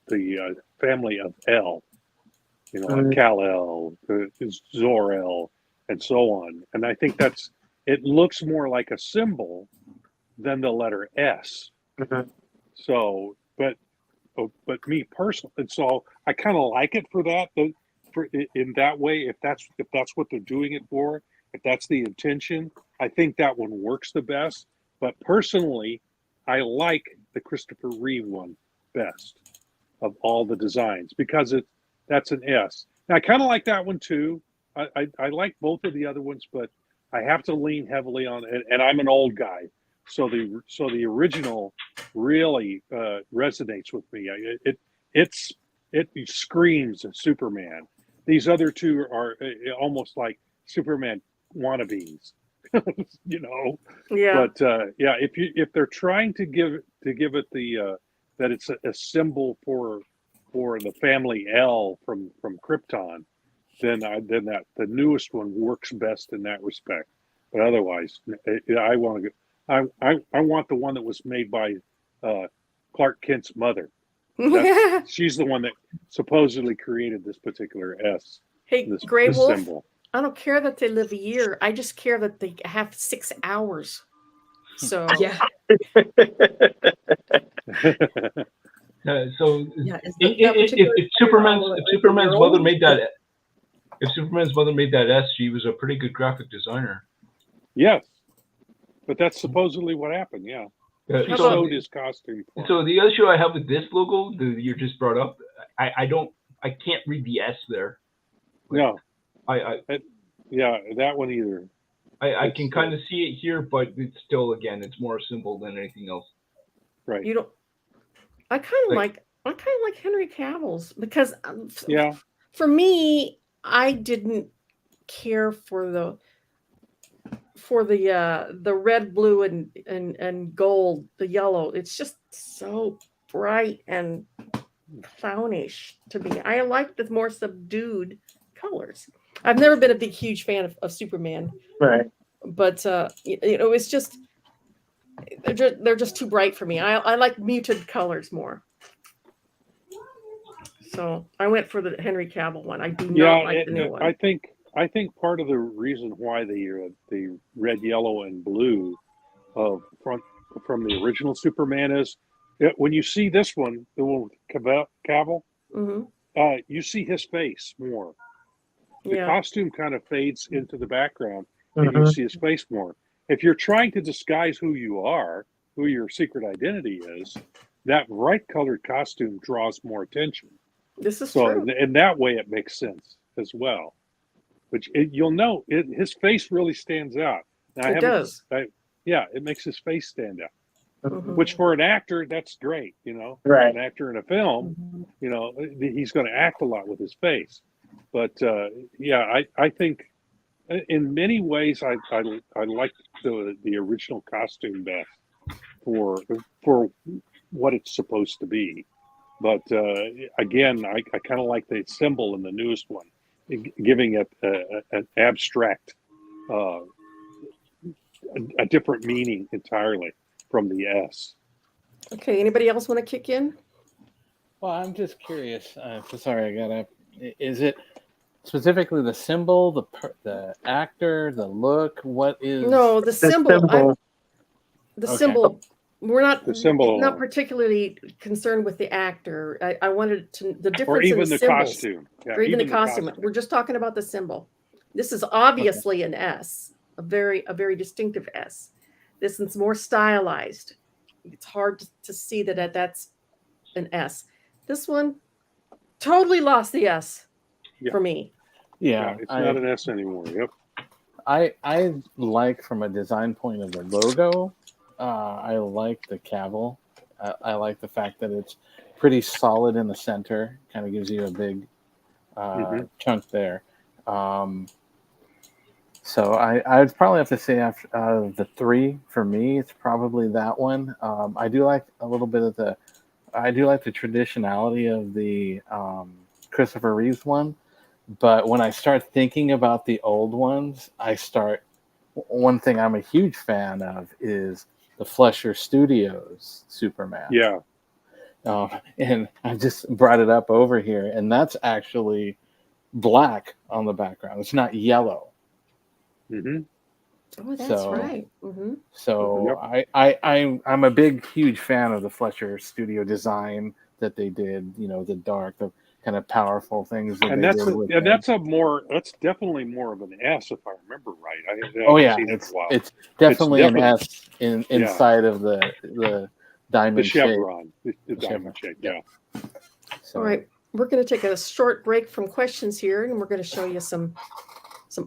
the family of El. Kal-El, Zor-El, and so on. And I think it looks more like a symbol than the letter S. So, but me personally, and so I kind of like it for that. In that way, if that's what they're doing it for, if that's the intention, I think that one works the best. But personally, I like the Christopher Reeve one best of all the designs because that's an S. Now, I kind of like that one too. I like both of the other ones, but I have to lean heavily on it. And I'm an old guy, so the original really resonates with me. It screams Superman. These other two are almost like Superman wannabes, Yeah. But if they're trying to give it the that it's a symbol for the family L from Krypton, then the newest one works best in that respect. But otherwise, I want the one that was made by Clark Kent's mother. She's the one that supposedly created this particular S. Hey, This Grey Wolf, symbol. I don't care that they live a year. I just care that they have 6 hours. So Yeah. So Yeah. if Superman's mother made that, if Superman's mother made that S, she was a pretty good graphic designer. Yes, but that's supposedly what happened. Yeah, she So- sewed his costume. For him. So the issue I have with this logo that you just brought up, I can't read the S there. No, I yeah, that one either. I can kind of see it here, but it's still, again, it's more a symbol than anything else. Right. you don't. I kind of like Henry Cavill's because Yeah. for me, I didn't care for the red, blue, and gold, the yellow. It's just so bright and clownish to me. I like the more subdued colors. I've never been a huge fan of Superman, Right. but it's just they're just too bright for me. I like muted colors more. So I went for the Henry Cavill one. I do not like the new one. I think part of the reason why the red, yellow, and blue from the original Superman is when you see this one, the one with Cavill, Mm-hmm. You see his face more. The Yeah. costume kind of fades into the background, and you Mhm. see his face more. If you're trying to disguise who you are, who your secret identity is, that bright colored costume draws more attention. This is So true. in that way, it makes sense as well. Which you'll know, his face really stands out. Now, It does. Yeah, it makes his face stand out. Mhm. Which for an actor, that's great. Right. An actor in a film, he's going to act a lot with his face. But I think in many ways I like the original costume best for what it's supposed to be. But again, I kind of like the symbol in the newest one, giving it an abstract, a different meaning entirely from the S. Okay. Anybody else want to kick in? Well, I'm just curious. Sorry, I got up. Is it specifically the symbol, the actor, the look? What is? No, the symbol. The Okay. symbol. We're not The symbol. not particularly concerned with the actor. I wanted to the difference Or even in the the symbols, costume. Yeah, or even the costume. We're just talking about the symbol. This is obviously an S, a very distinctive S. This is more stylized. It's hard to see that that's an S. This one totally lost the S for me. Yeah, it's not an S anymore. Yep. I like, from a design point of the logo, I like the Cavill. I like the fact that it's pretty solid in the center. Kind of gives you a big chunk there. So I would probably have to say out of the three, for me, it's probably that one. I do like a little bit of the traditionality of the Christopher Reeves one. But when I start thinking about the old ones, one thing I'm a huge fan of is the Fleischer Studios Superman. Yeah. And I just brought it up over here, and that's actually black on the background. It's not yellow. Mm-hmm. Oh, that's right. Mm-hmm. So Yep. I'm a huge fan of the Fleischer Studio design that they did. The dark, the kind of powerful things. That's definitely more of an S, if I remember right. It's definitely an S inside of the diamond the shape. chevron, the diamond shape. Yeah. So, All right, we're going to take a short break from questions here, and we're going to show you some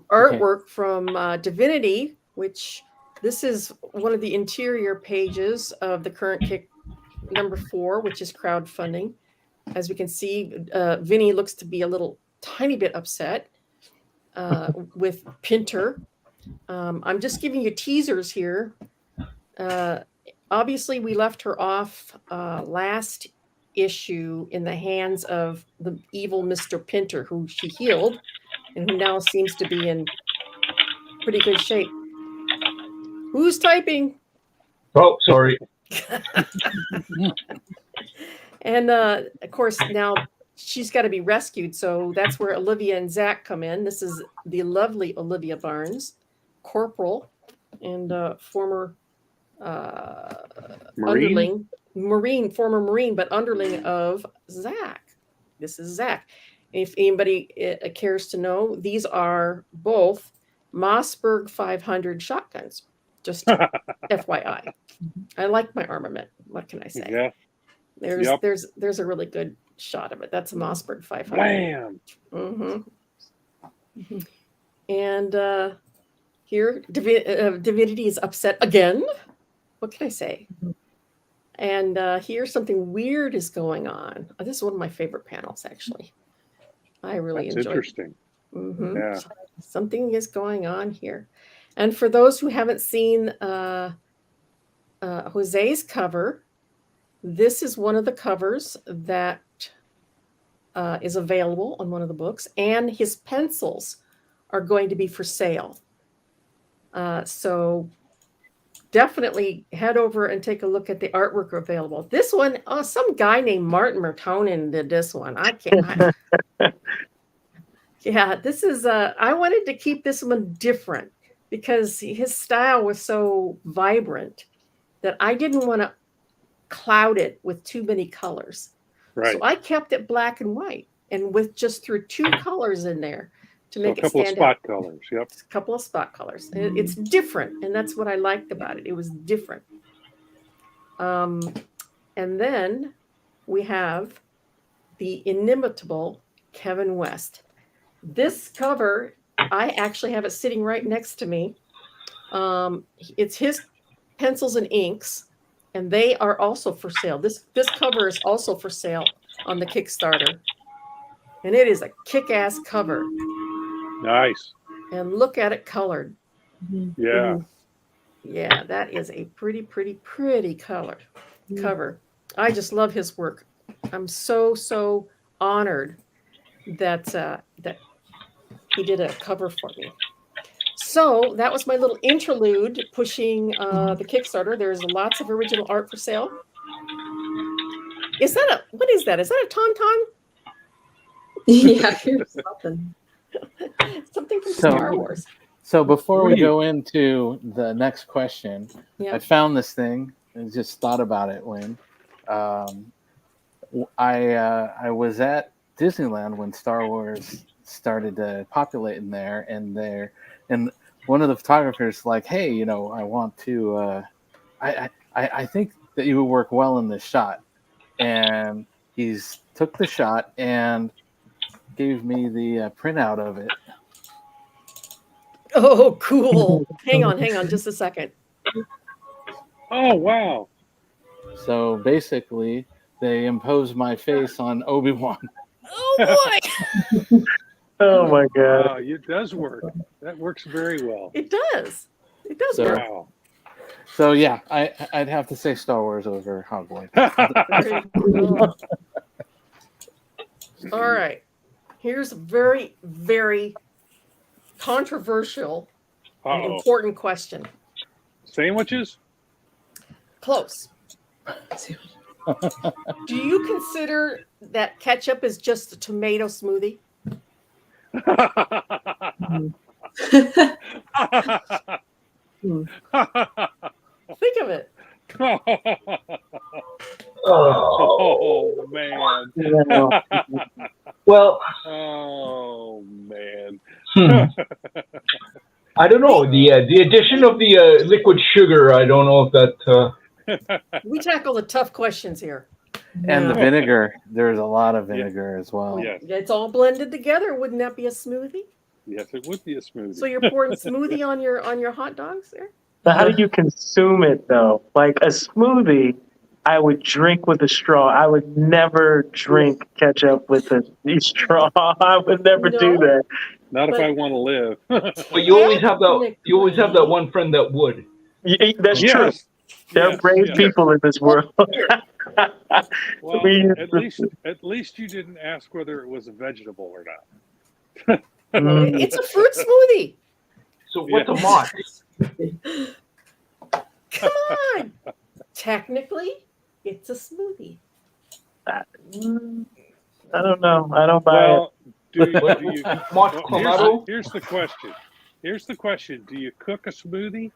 artwork from Divinity, which this is one of the interior pages of the current kick number 4, which is crowdfunding. As we can see, Vinny looks to be a tiny bit upset with Pinter. I'm just giving you teasers here. Obviously, we left her off last issue in the hands of the evil Mr. Pinter, who she healed and who now seems to be in pretty good shape. Who's typing? Oh, sorry. And of course, now she's got to be rescued. So that's where Olivia and Zach come in. This is the lovely Olivia Barnes, corporal and former underling, former Marine, but underling of Zach. This is Zach. If anybody cares to know, these are both Mossberg 500 shotguns. Just FYI. I like my armament. What can I say? Yeah. There's a really good shot of it. That's a Mossberg 500. Bam. Mm-hmm. And here, Divinity is upset again. What can I say? And here, something weird is going on. This is one of my favorite panels, actually. I really enjoy it. Interesting. Mm-hmm. Yeah. Something is going on here. And for those who haven't seen Jose's cover, this is one of the covers that is available on one of the books, and his pencils are going to be for sale. So definitely head over and take a look at the artwork available. This one, some guy named Martin Mertonen did this one. I can't. Yeah, this is. I wanted to keep this one different because his style was so vibrant that I didn't want to cloud it with too many colors. Right. So I kept it black and white, and with just threw 2 colors in there to make it stand out. A couple of spot colors. Yep. A couple of spot colors. It's different, and that's what I liked about it. It was different. And then we have the inimitable Kevin West. This cover, I actually have it sitting right next to me. It's his pencils and inks, and they are also for sale. This cover is also for sale on the Kickstarter, and it is a kick-ass cover. Nice. And look at it colored. Yeah. Yeah, that is a pretty cover. I just love his work. I'm so honored that he did a cover for me. So that was my little interlude pushing the Kickstarter. There's lots of original art for sale. What is that? Is that a tauntaun? Yeah, here's something. Something from Star Wars. So before we go into the next question, I found this thing and just thought about it when I was at Disneyland when Star Wars started to populate in there, and one of the photographers like, hey, I want to I think that you would work well in this shot, and he's took the shot and gave me the printout of it. Oh, cool. hang on just a second. Oh, wow. So basically they imposed my face on Obi-Wan. Oh boy. Oh my God. Wow, it does work. That works very well. It does work. Wow. So yeah, I'd have to say Star Wars over Hogwarts. All right. Here's a very, very controversial and important question. Sandwiches? Close. Do you consider that ketchup is just a tomato smoothie? Think of it. Oh man. Well. Oh man. I don't know. The addition of the liquid sugar. I don't know if that. We tackle the tough questions here. And the vinegar. There's a lot of vinegar as well. Yes. It's all blended together. Wouldn't that be a smoothie? Yes, it would be a smoothie. So you're pouring smoothie on your hot dogs there? But how do you consume it though? Like a smoothie, I would drink with a straw. I would never drink ketchup with a straw. I would never do that. Not if I want to live. But you always have that. You always have that one friend that would. Yeah, that's true. There are brave people in this world. Well, at least you didn't ask whether it was a vegetable or not. It's a fruit smoothie. So what's a mock? Come on. Technically, it's a smoothie. I don't know. I don't buy it. Well, do you Much well, clamato? here's the question. Here's the question. Do you cook a smoothie?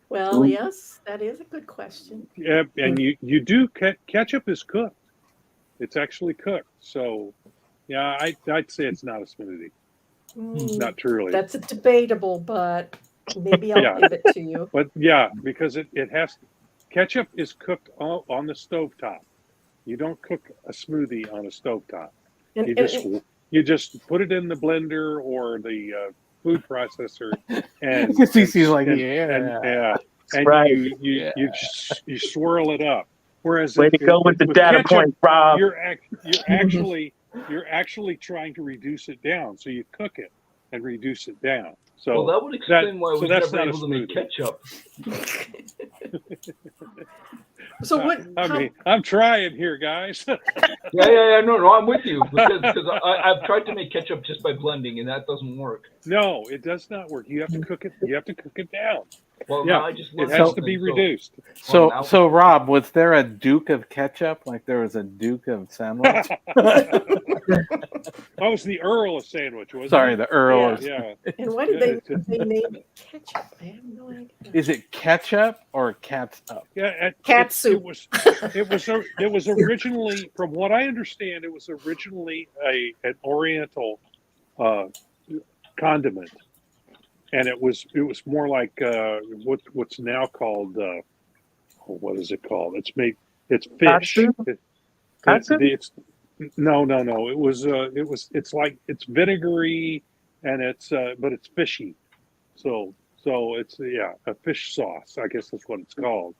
Well, yes, that is a good question. Yeah, and you do ketchup is cooked. It's actually cooked. So, yeah, I'd say it's not a smoothie. Not truly. That's a debatable, but maybe I'll give it to you. But yeah, because it has ketchup is cooked on the stovetop. You don't cook a smoothie on a stovetop. You just put it in the blender or the food processor, and you swirl it up. Whereas way to go with the data ketchup, point, Rob. You're actually trying to reduce it down. So you cook it and reduce it down. So well, that would explain why I was that's never not able to make ketchup. So what? I'm trying here, guys. Yeah. No, I'm with you because I've tried to make ketchup just by blending, and that doesn't work. No, it does not work. You have to cook it. You have to cook it down. Well, yeah, it has to be reduced. So Rob, was there a Duke of ketchup? Like there was a Duke of sandwich? That was the Earl of sandwich, wasn't Sorry, it? the Earl. Yeah. And why did they name it ketchup? I have no idea. Is it ketchup or cat's up? Yeah, cat soup. It was originally, from what I understand, it was originally an Oriental condiment, and it was more like what's now called what is it called? It's fish. No. It was it's vinegary and but it's fishy. So it's a fish sauce. I guess that's what it's called.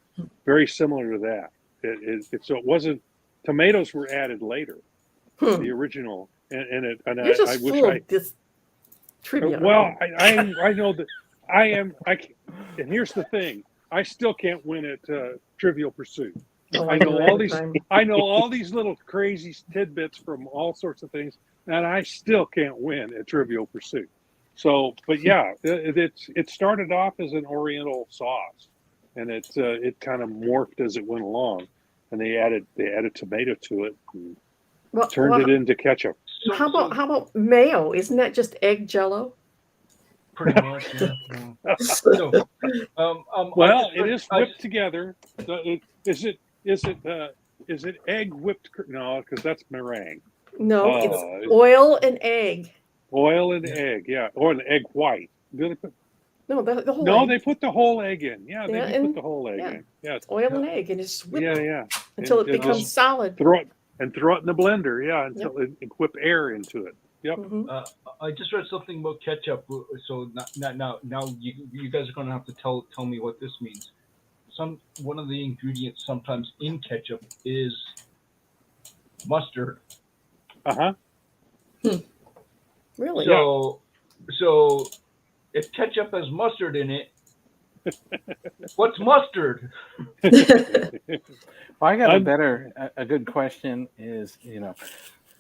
Very similar to that. So it wasn't. Tomatoes were added later. The original and You're just full of this trivia. Well, I know that and here's the thing. I still can't win at Trivial Pursuit. I know all these little crazy tidbits from all sorts of things, and I still can't win at Trivial Pursuit. So, but yeah, it started off as an Oriental sauce, and it kind of morphed as it went along, and they added tomato to it and turned it into ketchup. How about mayo? Isn't that just egg Jello? Pretty much. Yeah. Well, it is whipped together. So is it egg whipped? No, because that's meringue. No, it's oil and egg. Oil and egg, yeah, or an egg white. Do they put? No, the whole. No, egg. they put the whole egg in. Yeah, they put the whole egg in. Yeah, it's oil and egg, and it's whipped. Yeah. Until it becomes solid. Throw it in the blender. Yeah, until it whip air into it. Yep. Mm-hmm. I just read something about ketchup. So now you guys are going to have to tell me what this means. One of the ingredients sometimes in ketchup is mustard. Really? So if ketchup has mustard in it, what's mustard? Well, I got a good question is,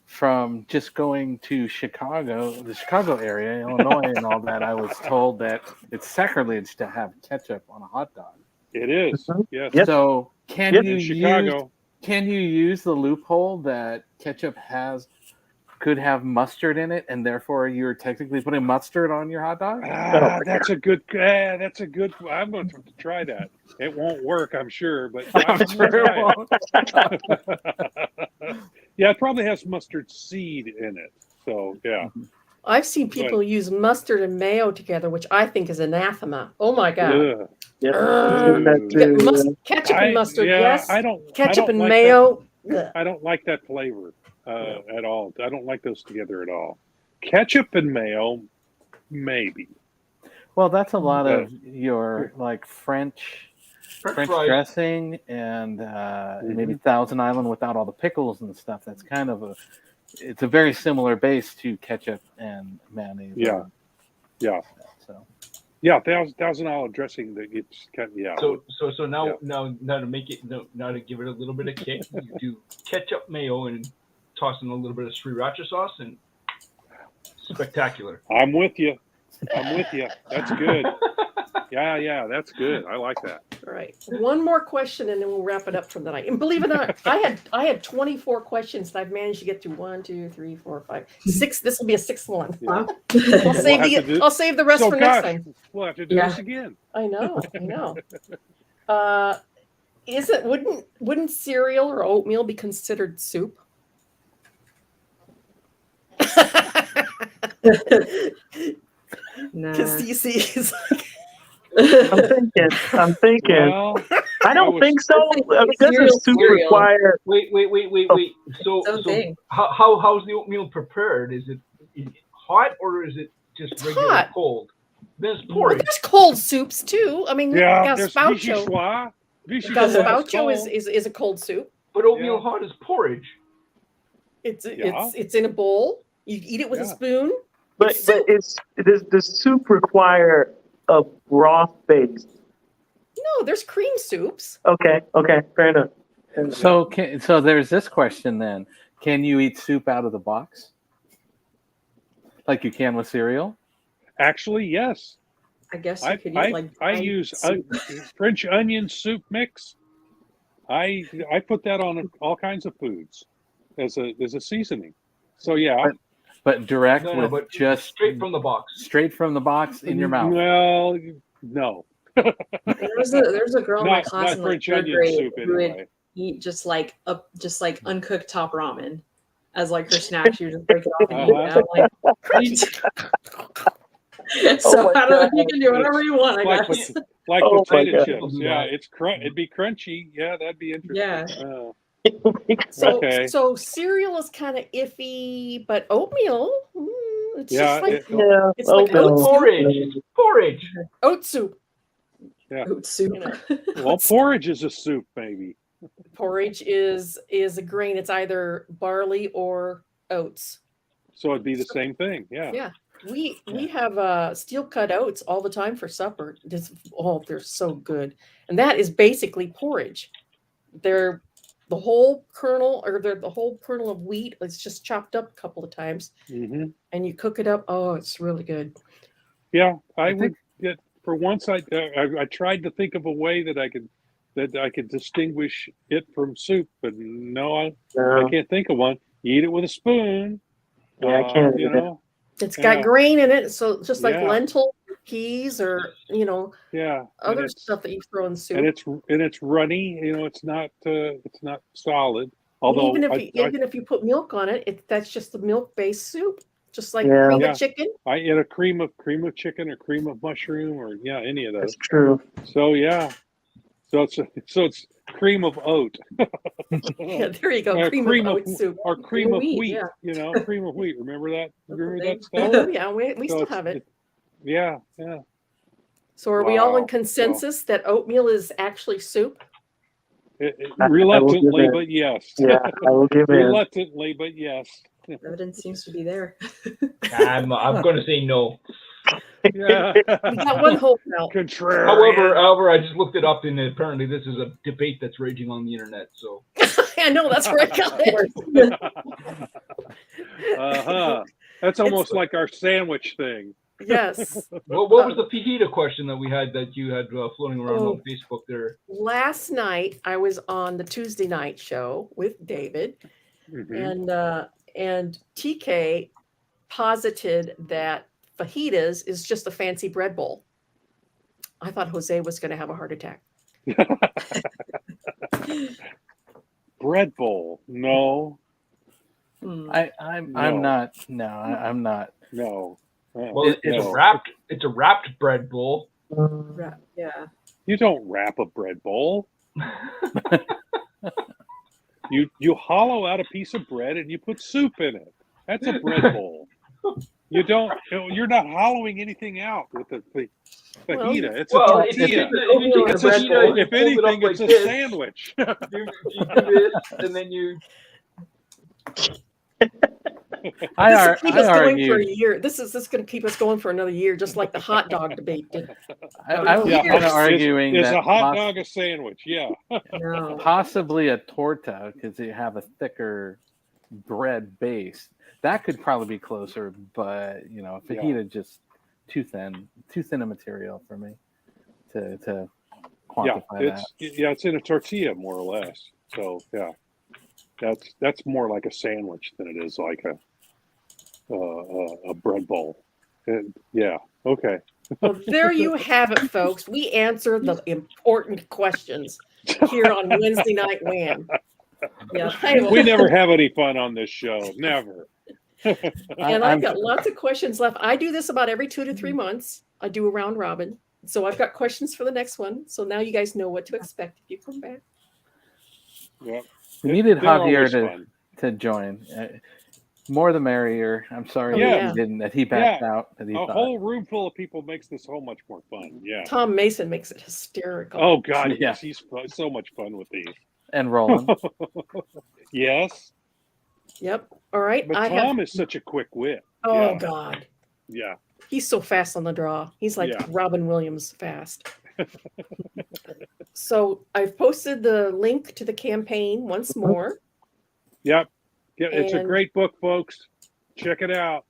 from just going to the Chicago area, Illinois and all that, I was told that it's sacrilege to have ketchup on a hot dog. It is. Yes. So can you use the loophole that ketchup could have mustard in it, and therefore you're technically putting mustard on your hot dog? That's a good. I'm going to try that. It won't work, I'm sure, but I'm sure it won't. Yeah, it probably has mustard seed in it. So yeah. I've seen people use mustard and mayo together, which I think is anathema. Oh my god! Ketchup and mustard, yes. Ketchup and mayo. I don't like that flavor at all. I don't like those together at all. Ketchup and mayo, maybe. Well, that's a lot of your like French dressing and maybe Thousand Island without all the pickles and stuff. That's kind of it's a very similar base to ketchup and mayonnaise. Yeah. So. Yeah, Thousand Island dressing. It's kind of, So now to make it now to give it a little bit of kick, you do ketchup, mayo, and toss in a little bit of sriracha sauce, and spectacular. I'm with you. That's good. Yeah, that's good. I like that. All right. One more question and then we'll wrap it up for the night. And believe it or not, I had 24 questions and I've managed to get through 1, 2, 3, 4, 5, 6. This will be a sixth one. Wow. I'll save the rest for next time. We'll have to do this again. I know. Wouldn't cereal or oatmeal be considered soup? Nah. Because CC is like, I'm thinking. Well, I don't think so. I mean, doesn't soup require? Wait. So how's the oatmeal prepared? Is it hot or is it just regular hot. cold? There's well, porridge. there's cold soups too. I mean, there's gazpacho. Gazpacho is a cold soup. But oatmeal hot is porridge. It's in a bowl. You eat it with a spoon. But does the soup require a broth base? No, there's cream soups. Okay, fair enough. So there's this question then: can you eat soup out of the box, like you can with cereal? Actually, yes. I guess you could eat I use French onion soup mix. I put that on all kinds of foods as a seasoning. So yeah. But direct but just straight from the box. Straight from the box in your mouth. Well, no. There's a girl in my class in like third grade who would eat just like uncooked top ramen as like her snack. She would just break it off and eat it. So I don't know. You can do whatever you want, I guess. Like potato chips. Yeah, it'd be crunchy. Yeah, that'd be interesting. Yeah. So cereal is kind of iffy, but oatmeal, it's it's like porridge. Oat soup. Yeah. Oat soup. Well, porridge is a soup, maybe. Porridge is a grain. It's either barley or oats. So it'd be the same thing. Yeah. Yeah. We have steel cut oats all the time for supper. They're so good, and that is basically porridge. They're the whole kernel of wheat. It's just chopped up a couple of times, and you cook it up. Oh, it's really good. Yeah, I would get for once. I tried to think of a way that I could distinguish it from soup, but no, I can't think of one. You eat it with a spoon. Yeah, I can't. It's got grain in it, so just like lentil, peas, or other stuff that you throw in soup. And it's runny. It's not solid. Although even if you put milk on it, that's just the milk-based soup, just like cream of chicken. I eat a cream of chicken or cream of mushroom or any of those. That's true. So yeah, so it's cream of oat. Yeah, there you go. Cream of oat soup or cream of wheat. Yeah. Cream of wheat. Remember that? Remember that stuff? Oh yeah, we still have it. Yeah. So are we all in consensus that oatmeal is actually soup? Reluctantly, but yes. Yeah, I will give in. Reluctantly, but yes. Evidence seems to be there. I'm going to say no. Yeah. We got one hope now. However, I just looked it up, and apparently this is a debate that's raging on the internet. So I know that's right. That's almost like our sandwich thing. Yes. What was the fajita question that we had that you had floating around on Facebook there? Last night I was on the Tuesday night show with David, and TK posited that fajitas is just a fancy bread bowl. I thought Jose was going to have a heart attack. Bread bowl? No. I'm not. No, I'm not. No. Well, it's a wrapped bread bowl. Yeah. You don't wrap a bread bowl. You hollow out a piece of bread and you put soup in it. That's a bread bowl. You're not hollowing anything out with the fajita. It's a tortilla. If anything, it's a sandwich. You do this, and then you. This going for a year. This is going to keep us going for another year, just like the hot dog debate did. I was kind of arguing it's that a hot dog, a sandwich. Yeah. No. Possibly a torta because you have a thicker bread base. That could probably be closer, but fajita just too thin a material for me to quantify it's in a tortilla more or less. So yeah, that's more like a sandwich than it is like a bread bowl. And, yeah. Okay. Well, there you have it, folks. We answer the important questions here on Wednesday Night Wham. Yeah, We never have any fun on this show. Never. And I've got lots of questions left. I do this about every 2 to 3 months. I do a round robin. So I've got questions for the next one. So now you guys know what to expect if you come back. Yeah. We needed Javier to join. More the merrier. I'm sorry that he didn't. That he backed out. That he thought. Whole room full of people makes this so much more fun. Yeah. Tom Mason makes it hysterical. Oh God, yes, he's so much fun with these. And Roland. Yes. Yep. All right. But Tom is such a quick wit. Oh God. Yeah. He's so fast on the draw. He's like Robin Williams fast. So I've posted the link to the campaign once more. Yep. Yeah, it's a great book, folks. Check it out.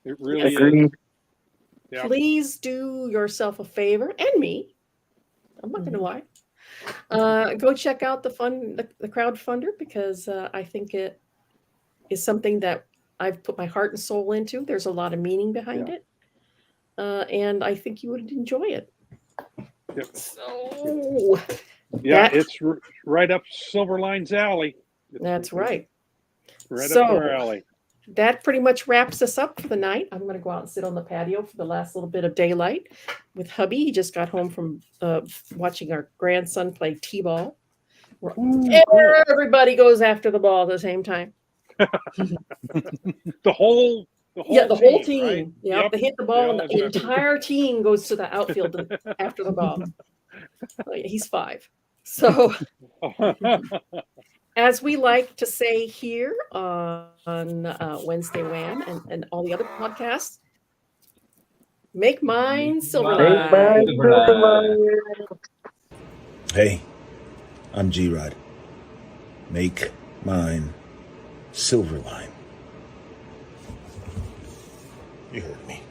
It really is. Yep. Please do yourself a favor, and me. I'm not going to lie. Go check out the crowdfunder, because I think it is something that I've put my heart and soul into. There's a lot of meaning behind it, and I think you would enjoy it. Yep. So, it's right up Silverline's alley. That's right. Right up our alley. That pretty much wraps us up for the night. I'm going to go out and sit on the patio for the last little bit of daylight with hubby. He just got home from watching our grandson play t-ball. Everybody goes after the ball at the same time. The whole team. Right? Yep. They hit the ball, and the entire team goes to the outfield after the ball. He's 5. So, as we like to say here on Wednesday Wham and all the other podcasts, make mine Silverline. Hey, I'm G-Rod. Make mine Silverline. You heard me.